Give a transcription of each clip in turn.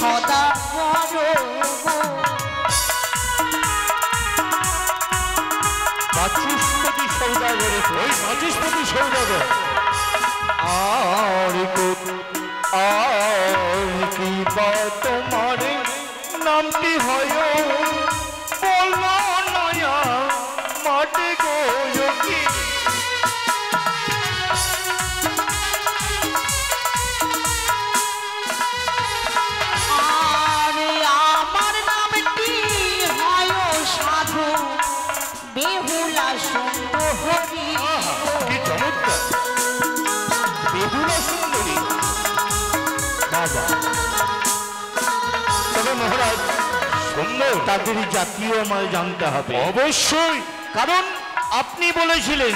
সদা করো বাচস্পতি সৌদাগর, ওই বাচস্পতি সৌদাগর। আর কি বা তোমার নামটি হয় বলো নয়া মাটি গোয়কি। আমার নামটি হয় সাধু বেহুলা সুন্দরী। কি চমৎকার, বেহুলা সুন্দরী। বাবা, তবে মহারাজ সুন্দর, তাদের জাতীয় আমায় জানতে হবে। অবশ্যই, কারণ আপনি বলেছিলেন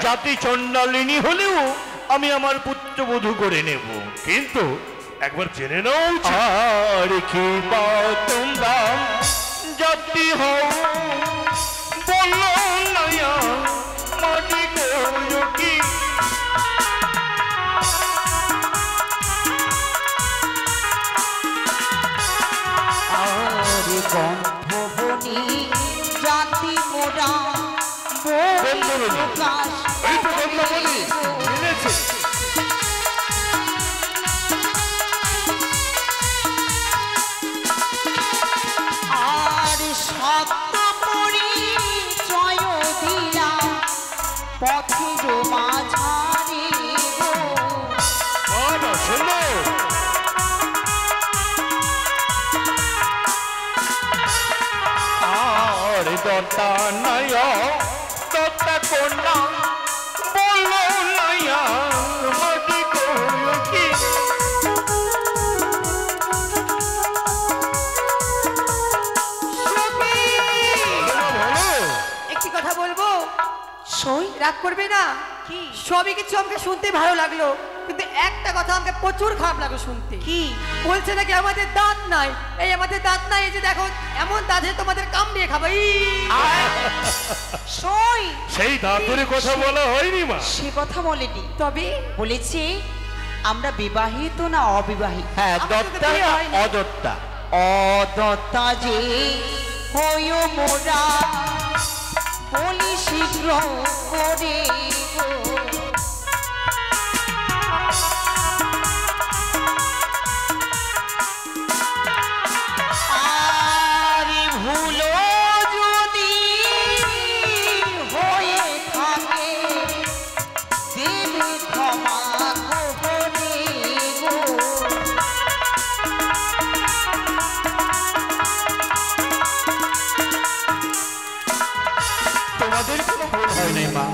জাতি চণ্ডালিনী হলেও আমি আমার পুত্রবধূ করে নেব। কিন্তু একবার জেনে নাও আর কি বা তোমরা জাতি হও বলো নয়া মাটি গোয়কি। গন্ধবনি জাতি মোরা আর সত্য পরিচয় দিলা পথের মাঝারে দত্তা নয়া দত্তা কন্যা বলো নয়া মাটি গোয়কি। একটি কথা বলবো, সই রাগ করবে না? কি? সবই কিছু আমাকে শুনতে ভালো লাগলো, কিন্তু একটা কথা আমাকে প্রচুর খারাপ লাগলো শুনতে। কি বলছে নাকি আমাদের দাঁত নাই। এই আমাদের দাঁত নাই, এই যে দেখো এমন দাঁতে তোমাদের কামড়িয়ে খাবো। সই সেই দাঁতের কথা বলা হয়নি মা। সে কথা বলেনি, তবে বলেছে আমরা বিবাহিত না অবিবাহিত। হ্যাঁ, আমার তো দত্তা বিয়ে হয়নি। অদত্তা। অদত্তা যে হইও মোরা বলি শীঘ্র করে গো। আর ভুলো যদি হয়ে থাকে দেবে ক্ষমা করে গো। তোমাদের কোনো ভুল হয় নাই মা।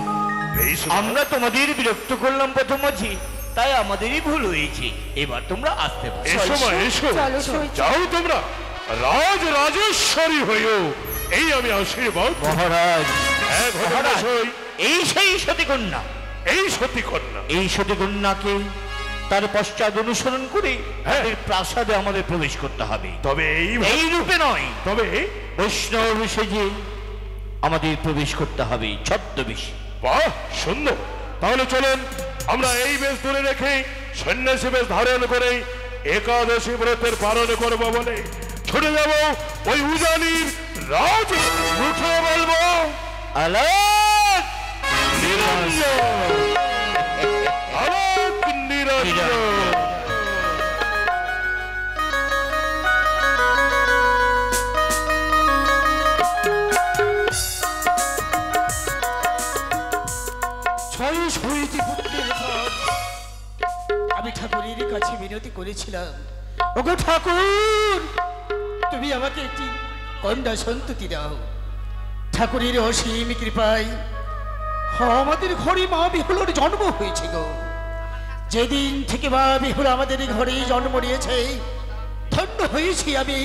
আমরা তোমাদের বিরক্ত করলাম প্রথমাঝি, তাই আমাদেরই ভুল হয়েছে। এবার তোমরা আসতে পারো। এসো মা, এসো। চলো সই। যাও তোমরা রাজ রাজেশ্বরী হইও, এই আমি আশীর্বাদ। মহারাজ, হ্যাঁ ঘটনাশয়, এই সেই সতী কন্যা। এই সতী কন্যা। এই সতী কন্যাকে তার পশ্চাৎ অনুসরণ করে তাদের প্রাসাদে আমাদের প্রবেশ করতে হবে। তবে এই রূপে নয়, তবে বৈষ্ণব সেজে আমাদের প্রবেশ করতে হবে ছদ্মবেশে। বাহ, সুন্দর। তাহলে চলেন আমরা এই বেশ ধরে রেখে সন্ন্যাসী বেশ ধারণ করে একাদশী ব্রতের পালন করবো বলে ছুটে যাব ওই উজানির রাজ উঠে বলবো আলোক নিরঞ্জন, আলোক নিরঞ্জন। আমি ঠাকুরের কাছে বিনতি করেছিলাম, ওগো ঠাকুর তুমি আমাকে একটি কন্যা সন্ততি দাও। ঠাকুরের অসীম কৃপায় আমাদের ঘরে মা বিহুলার জন্ম হয়েছে গো। যেদিন থেকে মা বিহুলা আমাদের ঘরে জন্ম নিয়েছে, ধন্য হয়েছি আমি,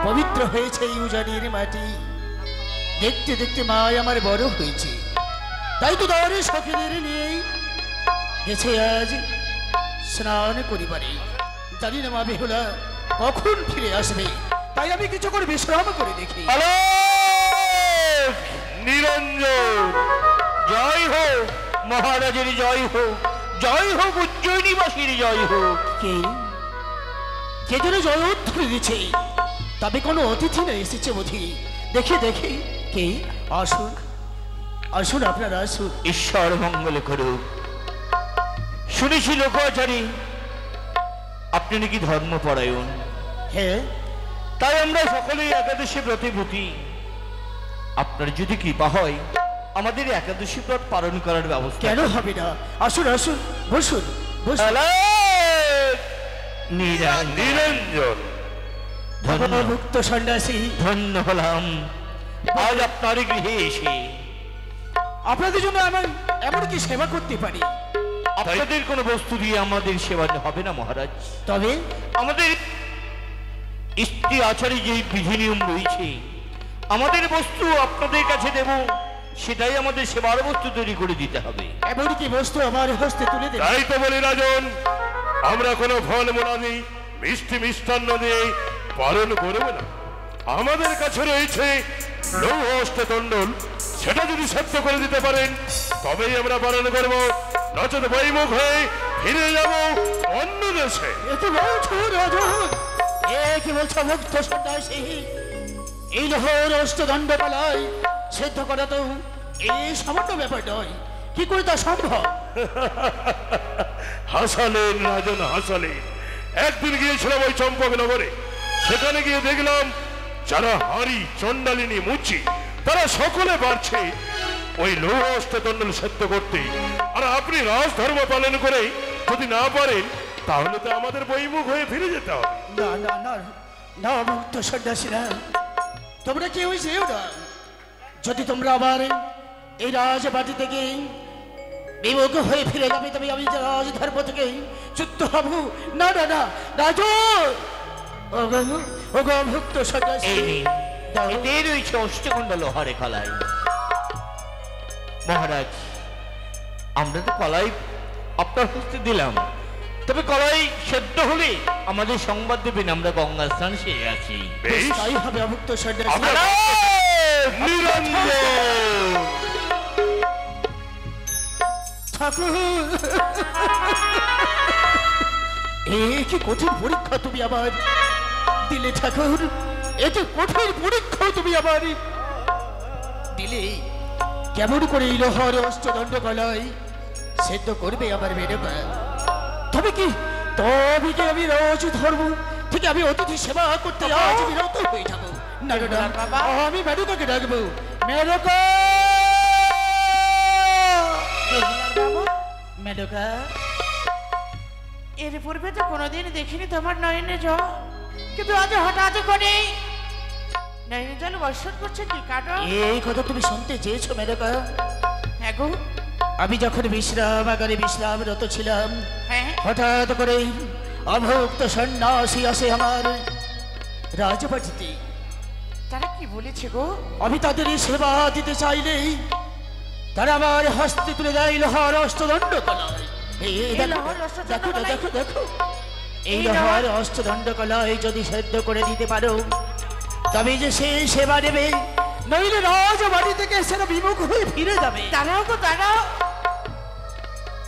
পবিত্র হয়েছে এই উজানির মাটি। দেখতে দেখতে মা আমার বড় হয়েছে, তাই তো দরে সখীদের নিয়ে গেছে আজ স্নান করিবারে। জানি না মা বেহুলা কখন ফিরে আসবে, তাই আমি কিছু করে বিশ্রাম করে দেখি। আলোক নিরঞ্জন, জয় হোক মহারাজের, জয় হোক, জয় হোক উজ্জয়িনীবাসীর জয় হোক। কে কে যেন জয়ধ্বনি দিচ্ছে, তবে কোনো অতিথি না এসেছে বুঝি। দেখি দেখি কে, আসুন আসুন, আপনারা আসুন। ঈশ্বর মঙ্গল করুক। শুনেছি লোকাচারী আপনি নাকি ধর্মপরায়ণ, হ্যাঁ, তাই আমরা সকলেই একাদশী ব্রতী। আপনার যদি কৃপা হয় আমাদের একাদশী ব্রত পালন করার ব্যবস্থা। কেন হবে না? আসুন আসুন, বসুন বসুন। নিরঞ্জন, মুক্ত সন্ন্যাসী, ধন্য হলাম আজ আপনার গৃহে এসে। আপনাদের জন্য আমার এমন কি সেবা করতে পারি? আপনাদের কোনো বস্তু দিয়ে আমাদের সেবা হবে না মহারাজ। তবে আমাদের স্ত্রী আচারে যে বিধি নিয়ম রয়েছে, আমাদের বস্তু আপনাদের কাছে দেব, সেটাই আমাদের সেবার বস্তু তৈরি করে দিতে হবে। এমন কি বস্তু আমার হস্তে তুলে দেবে? তাই তো বলি রাজন, আমরা কোনো ফল মোলাদি মিষ্টি মিষ্টান্ন দিয়ে পালন করবো না। আমাদের কাছে রয়েছে লৌহ অষ্টদণ্ডল, সেটা যদি সত্য করে দিতে পারেন তবেই আমরা পালন করবো, নচেত বৈমুখ হয়ে ফিরে যাব অন্য দেশে। এ কি বলছো রাজন? এ কি বলছো মুক্ত সন্ন্যাসী? এই লোহর অষ্টদণ্ড পালায় সিদ্ধ করা তো এই সামান্য ব্যাপার নয়, কি করে তা সম্ভব? হাসালেন রাজন, হাসালেন। একদিন গিয়েছিলাম ওই চম্পকনগরে, সেখানে গিয়ে দেখলাম যারা হাড়ি চণ্ডালিনী মুচি তারা সকলে পারছে ওই লৌহ অষ্টদণ্ডল সেদ্ধ করতে, আর আপনি রাজধর্ম পালন করে যদি না পারেন তাহলে তো আমাদের বৈমুখ হয়ে ফিরে যেতে হবে। না না না না, মুক্ত সন্ন্যাসীরা, তোমরা কেউ যেও না। যদি তোমরা আবার এই রাজবাটি থেকে বিমুখ হয়ে ফিরে যাবে তবে আমি যে রাজধর্ম থেকে যুক্ত হব না। না না রাজু, ও গো মুক্ত সন্ন্যাসী, এই নিন, এতে রয়েছে অষ্টখণ্ড লোহারে কলাই। মহারাজ, আমরা তো কলাই আপনার হস্তে দিলাম, তবে কলাই সেদ্ধ হলে আমাদের সংবাদ দেবেন, আমরা গঙ্গা স্নান সেরে আছি। বেশ, তাই হবে মুক্ত সন্ন্যাসী। আমরা নিরঞ্জন। ঠাকুর, এ কি কঠিন পরীক্ষা তুমি আবার দিলে ঠাকুর, এ কি কঠিন পরীক্ষা তুমি আবার দিলে। কেমন করে এই লোহার অষ্টদণ্ড কলাই সেদ্ধ করবে আমার মেয়েরা? তবে কি আমি রোজ ধর্ম থেকে আমি অতিথি সেবা করতে আজ বিরত হয়ে যাবো। না না না, আমি মেনকাকে ডাকবো। মেনকা, মেনকা, এর পূর্বে তো কোনোদিন দেখিনি তোমার নয়নে জল, কিন্তু আজ হঠাৎ করে নয়নে জল বর্ষণ করছে, কি কারণ? এই কথা তুমি শুনতে চেয়েছো মেনকা? হ্যাঁ গো, আমি যখন বিশ্রামাগারে বিশ্রামরত ছিলাম, হ্যাঁ, হঠাৎ করে অভুক্ত সন্ন্যাসী আসে আমার রাজবাটিতে। তারা কি বলেছে গো? আমি তাদের এই সেবা দিতে চাইলেই তারা আমার হস্তে তুলে দেয় লোহার অষ্টদণ্ড কলাই। এই লোহার অষ্টদণ্ড দেখো কলাই? দেখো দেখো, এই এই লোহার অষ্টদণ্ড কলাই যদি সেদ্ধ করে দিতে পারো তবে যে সেই সেবা দেবে, নইলে রাজবাড়ি থেকে সেটা বিমুখ হয়ে ফিরে যাবে। তারাও গো, তারাও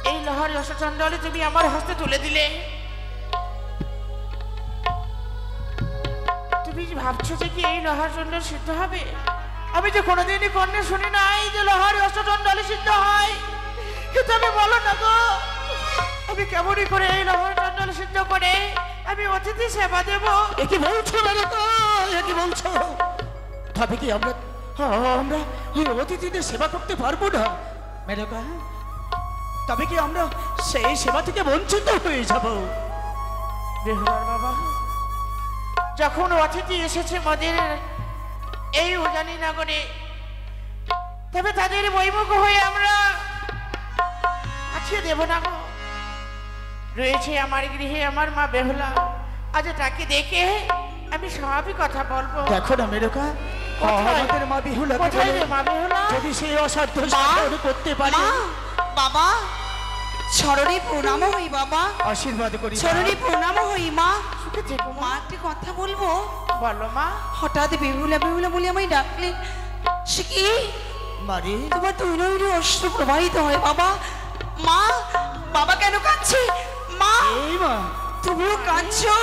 এই লোহার রসচণ্ডলে তুমি আমার হস্তে তুলে দিলে। তুমি ভাবছো যে কি এই লোহার চণ্ডল সিদ্ধ হবে? আমি যে কোনোদিনই কর্ণে শুনি নাই যে লোহার রসচণ্ডলে সিদ্ধ হয়। কিন্তু আমি বলো না গো, আমি কেমনই করে এই লোহার চণ্ডল সিদ্ধ করে আমি অতিথি সেবা দেব? কি বলছো মেনকা, কি বলছো? তবে কি আমরা এই অতিথিদের সেবা করতে পারবো না মেনকা? তবে কি আমরা সেই সেবা থেকে বঞ্চিত হয়ে যাব? বেহুলার বাবা, যখন অতিথি এসেছে আমাদের এই উজানি নগরে, তবে তাদের বৈমুখ হয়ে আমরা আছিয়ে দেব না গো। রয়েছে আমার গৃহে আমার মা বেহুলা, আজ তাকে দেখে আমি সবই কথা বলবো। দেখো না মেনকা, কোথায়? আমাদের মা বিহুলা কোথায় রে মা বেহুলা? যদি সেই অসাধ্য সাধন করতে পারি, মা, বাবা, চরণে প্রণাম হই বাবা, আশীর্বাদ করি। চরণে প্রণাম হই মা। সুখে থেকো মা, মা। একটি কথা বলবো? বলো মা। হঠাৎ বেহুলা বেহুলা বলে আমায় ডাকলে, সে কি মারে, তোমার তৈরি অশ্রু প্রবাহিত হয় বাবা? মা, বাবা কেন কাঁদছে? মা, এই মা, তুমিও কাঁদছো?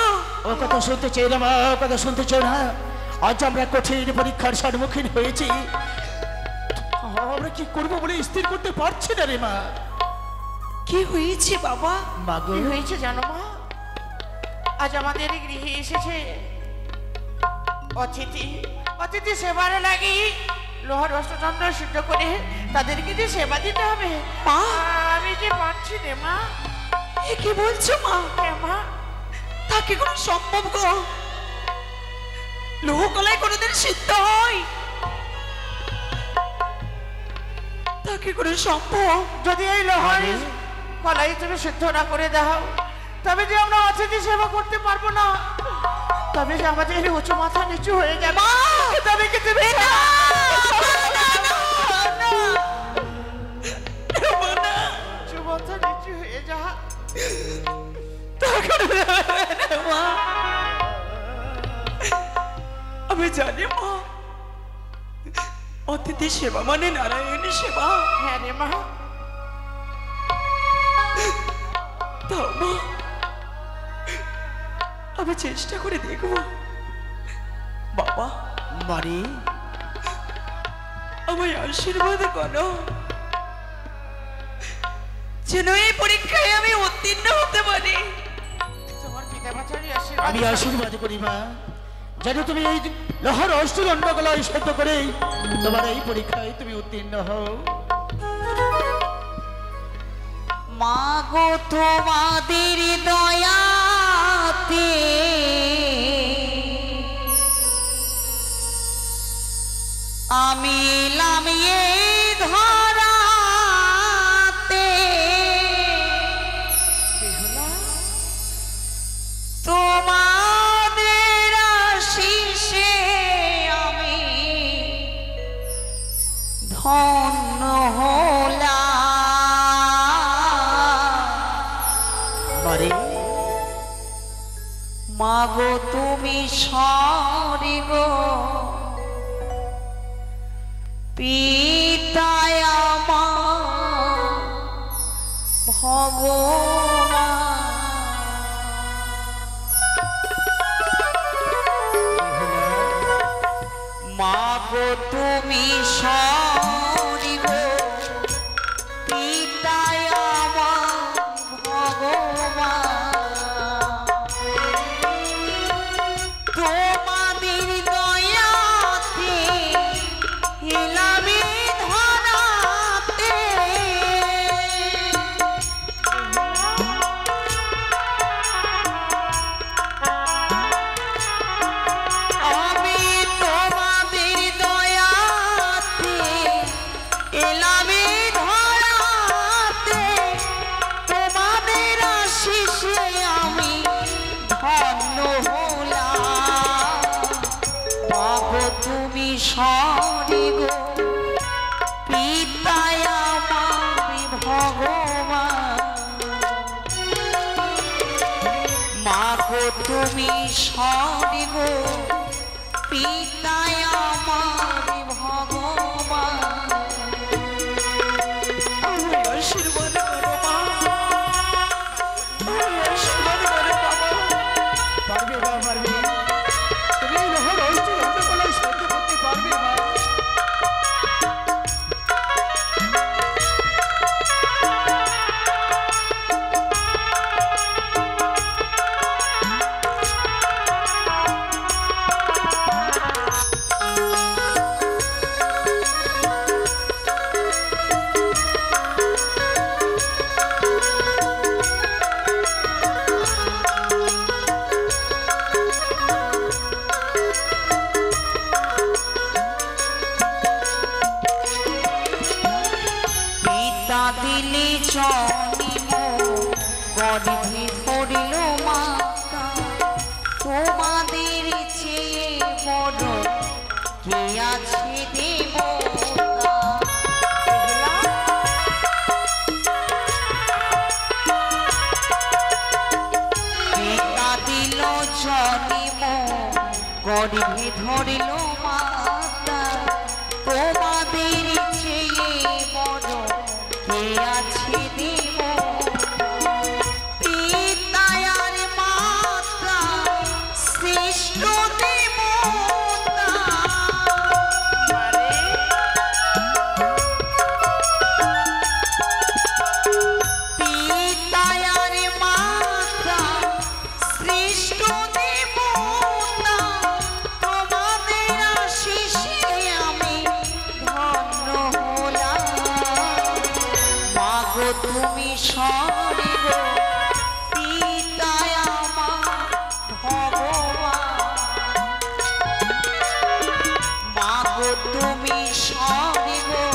ও কথা শুনতে চাই না মা, ও কথা শুনতে চাই না। আজ আমরা কঠিন পরীক্ষার সম্মুখীন হয়েছি, আমরা কি করবো বলে স্থির করতে পারছি না রে মা। কি হয়েছে বাবা? মা গো, কি হয়েছে জানো মা? আজ আমাদের এই গৃহে এসেছে অতিথি। অতিথি সেবারে লাগি লোহার অষ্টচন্দ্র সিদ্ধ করে তাদেরকে যে সেবা দিতে হবে। মা, আমি যে পারছি রে মা। এ কি বলছো মা? হ্যাঁ মা। তা কি কোনো সম্ভব গো? লোহ কলাই কোনোদিন সিদ্ধ হয়? তা কি করে সম্ভব? যদি এই লোহার কলাই তুমি সিদ্ধ না করে দাও, তবে যে আমরা অতিথি সেবা করতে পারবো না, তবে যে আমাদের উঁচু মাথা নিচু হয়ে যাবে। মা! তবে কি তুমি না, না, না, না। উঁচু মাথা নিচু হয়ে যা। তা করবে না, মা। আমি জানি মা, অতিথি সেবা মানে নারায়ণী সেবা। হ্যাঁ রে মা। তাও মা, আমি চেষ্টা করে দেখবো। বাবা, মারে আমায় আশীর্বাদ করো, যেন এই পরীক্ষায় আমি উত্তীর্ণ হতে পারি। তোমার পিতা মাতারই আমি আশীর্বাদ। আশীর্বাদ করি মা, যেন তুমি এই লোহার অষ্টদণ্ড গলায় সহ্য করে তোমার এই পরীক্ষায় তুমি উত্তীর্ণ হও। মাগো তোমাদের দয়াতে আমি এলাম এই ধরাতে, তোমাদের আশিসে আমি ধন্য হলাম। মারে মাগো তুমি সরি গো, পিতায় আমার ভগবান। মাগো তুমি সরি গো, পিতায় আমার ভগবান। তোমাদের দয়াতে এলাম এই ধরাতে, আমি তোমাদের দয়াতে এলাম এই ধরাতে, তোমাদের আশিসে আমি ধন্য হলাম। বাবা তুমি সরি গো, পিতায় আমার ভগবান। মাগো তুমি সরি গো, পিতায় আমার ভগবান। আমায় আশীর্বাদ করো মা, আমায় আশীর্বাদ করো বাবা। পারবে মা, পারবে। তুমি এই লোহার অষ্টদণ্ড গলায় সহ্য করতে পারবে মা। পিতা দিলে জন্ম গর্ভে ধরিল মাতা, তোমাদের চেয়ে বড় কে আছে দেবতা। পিতা দিল জন্ম গর্ভে ধরিল মাতা, তোমাদের চেয়ে বড় কে আছে দেবতা। পিতায় আর মা সরি গো পিতায় আমার ভগবান মা গো তুমি সরি গো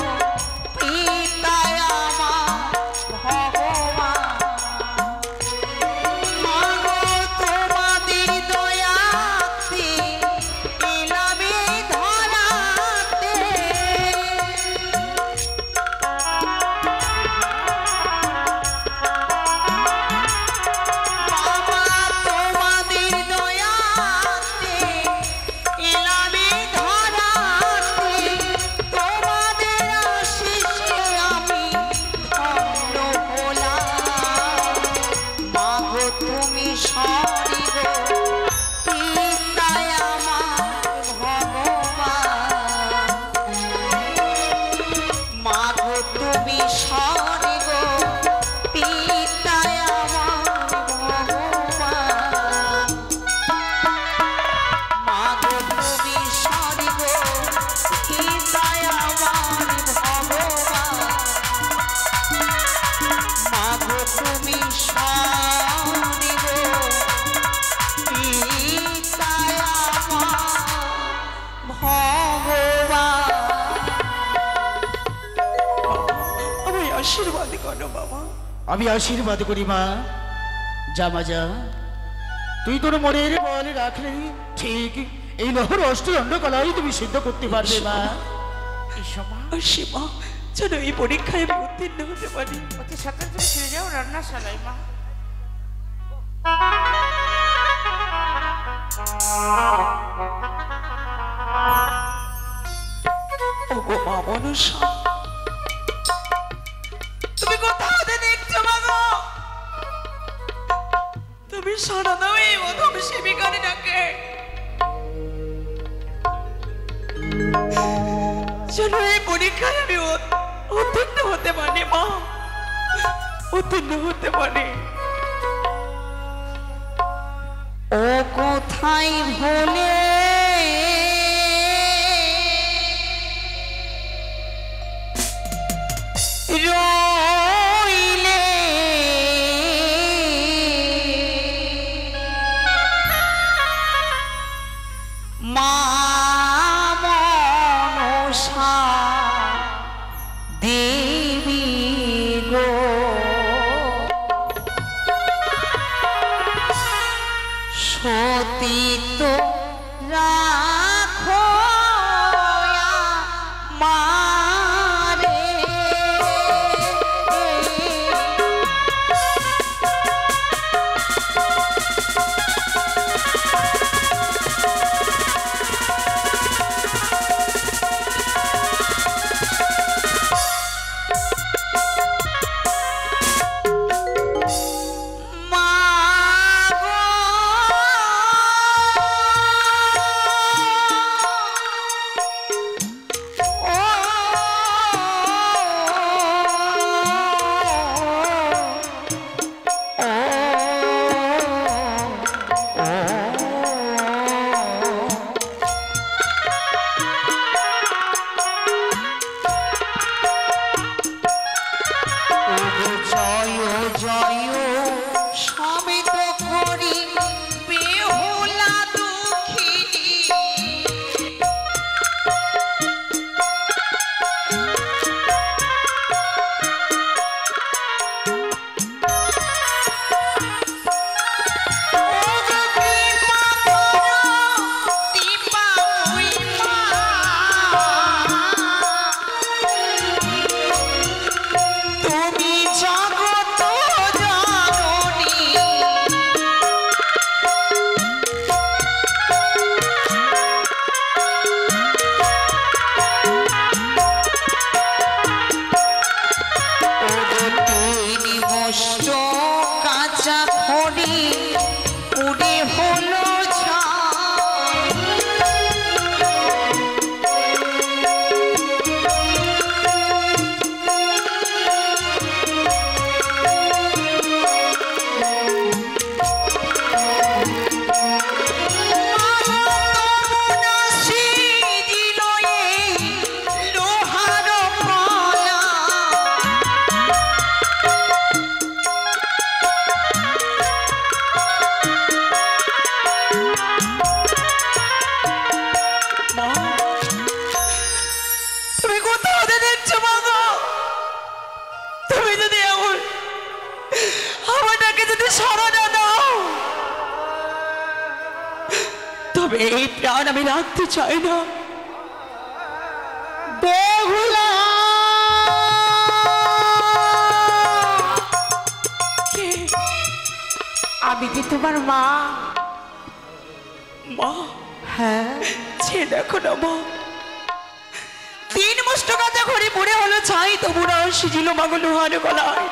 পিতায় আমার ভগবান মা গো তোমাদের দয়াতে এলাম এই ধরাতে বাবা তোমাদের দয়াতে এলাম এই ধরাতে তোমাদের আশিসে আমি ধন্য হলাম মা গো তুমি সরি গো পিতায় আমার ভগবান মা গো তুমি সরি গো পিতায় আমার ভগবান মা গো তুমি সরি গো পিতায় আমার ভগবান মা গো তুমি সরি গো পিতায় আমার ভগবান আমি আশীর্বাদ করো বাবা। আমি আশীর্বাদ করি মা। যা মা যা, তুই তোর মনের বল রাখলে ঠিক এই নহর অষ্টদণ্ড কলাই তুমি সিদ্ধ করতে পারবে মা। এসো মা, সীমা যেন এই পরীক্ষায় আমি উত্তীর্ণ হতে পারি অতি সাথে তুমি ফিরে যাও রান্নাশালায় মা। ওগো মা মনসা তুমি কোথাও দেখছো মা গো তুমি সারা দাও এই অধম সেবিকারি ডাকে যেন এই পরীক্ষায় আমি উত্তীর্ণ হতে পারি মা উত্তীর্ণ হতে পারি ও কোথায় ভুলে রইলে মা মনসা দেবী গো সতীত রাখো মারে এই প্রাণ আমি রাখতে চাই না। বেহুলা, আমি কি তোমার মা? মা, হ্যাঁ। সে দেখো না মা, 3 মুষ্ট কাঁচা ঘরে পড়ে হলো ছাই, তবু না সিজিল মাগো লোহার গলায়।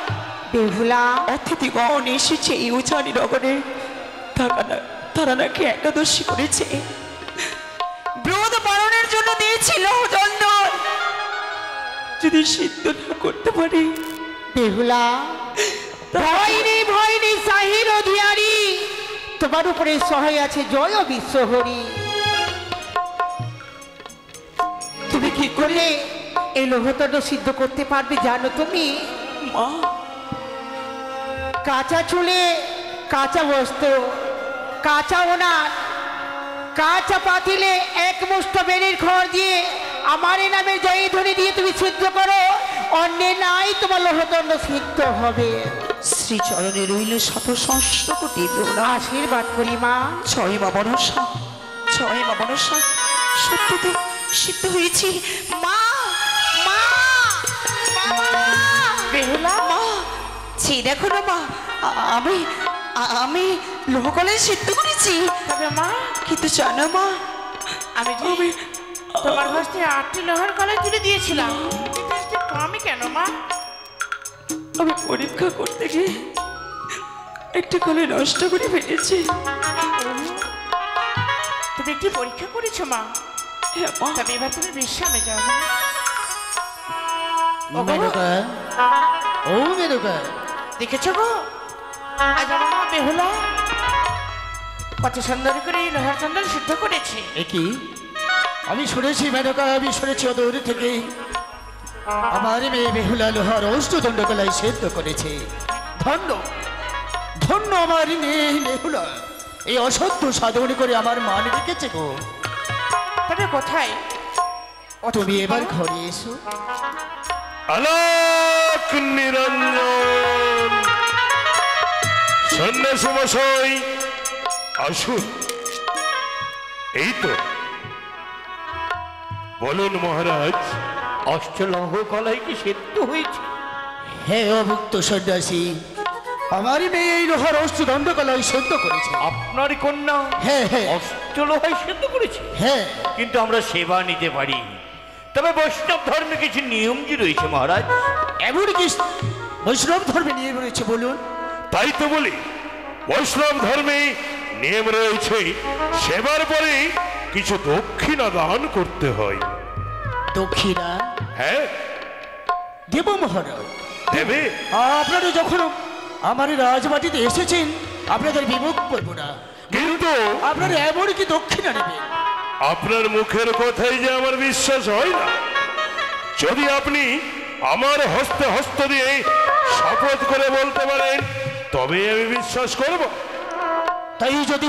বেহুলা, অতিথিগণ এসেছে এই উচানি নগরে, তারা নাকি একাদশী করেছে, ব্রত পালনের জন্য দিয়েছিল চন্দন, যদি সিদ্ধ না করতে পারি। বেহুলা, ভয় নেই, ভয় নেই সাহির অধিয়ারী, তোমার উপরে সহায় আছে জয় বিশ্বহরি। তুমি কি করলে এই লোহতণ্ড সিদ্ধ করতে পারবে জানো তুমি? মা, কাঁচা চুলে, কাঁচা বস্ত্র, কাঁচা ওনার, কাঁচা পাতিলে 1 মুষ্ট বেরির খড় দিয়ে আমার নামে জয়ী ধ্বনি দিয়ে তুমি সিদ্ধ করো, অন্যে নাই তোমার লোহদণ্ড সিদ্ধ হবে। শ্রীচরণে রইল শত সহস্র কোটি প্রণাম। আশীর্বাদ করি মা। জয় মা বনসা, জয় মা বনসা। সত্য তো সিদ্ধ হয়েছি মা, মা, বেহুলা, মা, সে দেখো না মা, আমি লোহকলে সিদ্ধ করেছি। তবে মা, কিন্তু জানো মা, আমি তোমার হস্তে 8টি লোহার কলাই তুলে দিয়েছিলাম, আমি কেন মা? আমি পরীক্ষা করতে গিয়ে একটা কলে নষ্ট করে ফেলেছি। তুমি একটি পরীক্ষা করেছো মা? হ্যাঁ মা। তবে এবার তুমি বিশ্রামে যাও মা। মেনকা, ও মেনকা, দেখেছো গো, আজ আমার মা বেহুলা কত সুন্দর করে এই লোহার চন্দন সিদ্ধ করেছে। একই আমি শুনেছি মেনকা, আমি শুনেছি অদূর থেকে আমার মেয়ে বেহুলা লোহার অষ্টদণ্ডকলাই সিদ্ধ করেছে। ধন্য ধন্য আমার মেয়ে বেহুলা, এই অসত্য সাধন করে আমার মান রেখেছে গো। তবে কোথায়? তুমি এবার ঘরে এসো। আলোক নিরঞ্জন, সন্ন্যাসী মশাই আসুন। এই তো, বলুন মহারাজ। অষ্টলহ কলাই কি সিদ্ধ হয়েছে? হে অভুক্ত সন্ন্যাসী, আমার মেয়ে এই লোহার অষ্টদণ্ডকলাই সিদ্ধ করেছে। আপনার কন্যা হ্যাঁ হ্যাঁ অষ্টলোহাই সিদ্ধ করেছে? হ্যাঁ। কিন্তু আমরা সেবা নিতে পারি, তবে বৈষ্ণব ধর্মে কিছু নিয়ম যে রয়েছে মহারাজ। এমন কি বৈষ্ণব ধর্মে নিয়ে রয়েছে বলুন? তাই তো বলি, বৈষ্ণব ধর্মে নিয়ম রয়েছে, সেবার পরে কিছু দক্ষিণা দান করতে হয়। দক্ষিণা? হ্যাঁ, দেব মহারাজ। দেবে। আপনারা যখন আমার রাজবাটিতে এসেছেন, আপনাদের বিমুখ করবো না, কিন্তু আপনারা এমন কি দক্ষিণা নেবেন? আপনার মুখের কথাই যে আমার বিশ্বাস হয় না। যদি আপনি আমার হস্তে হস্ত দিয়ে শপথ করে বলতে পারেন, তবে আমি বিশ্বাস করব। তাই যদি